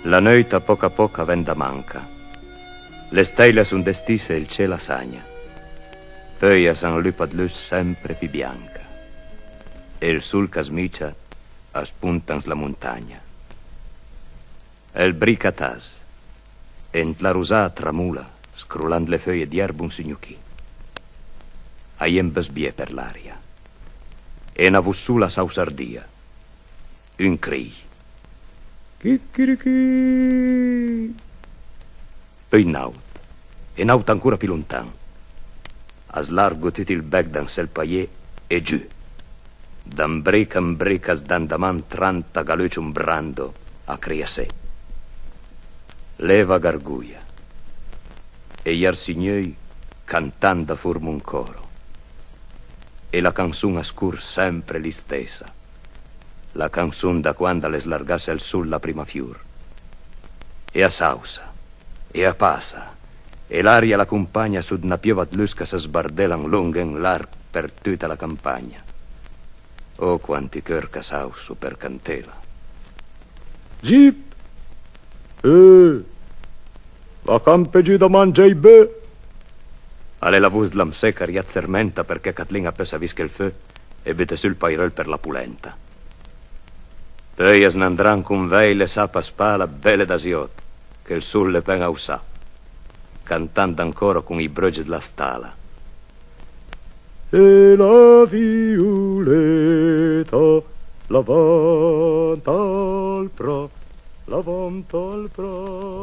La noite a poca venda manca. Le stelle son destise e il cielo sagna. Poi a San Lupa de luz sempre più bianca. E il sul che smicia a spuntans la montagna. El bricatas. Ent la rosà tramula, scrollant le feuille d'ierba un signucchi. Aiem besbie per l'aria. E na vussula sausardia. Un cri. Chicchirichi. Poi naut. E naut ancora più lontan. A slargo tutto il bec dan sel paier e giù. Dan breca in breca sdandaman 30 galeuci umbrando a crea sé. Leva garguia. E gli arsignoi cantando forma un coro. E la canzone ascur sempre li stessa. La canzone da quando le slargasse il sol la prima fior. E a sausa, e a passa, e l'aria la compagna su una piova de luz che si sbardellan lunga in larg per tutta la campagna. Oh, quanti cœur che sausu per cantela. Gip! Va campeggi da mangiare bè. Ale la voce dell'amseca riazzermenta perché Catlin ha pesa visca il feu e vede sul pairel per la pulenta. Poi es n'andran con veile sapa spala belle d'asiot, che il sol le pen a usà, cantando ancora con i bruggi della stala. E la violeta la vanta al pra, la vanta al pra.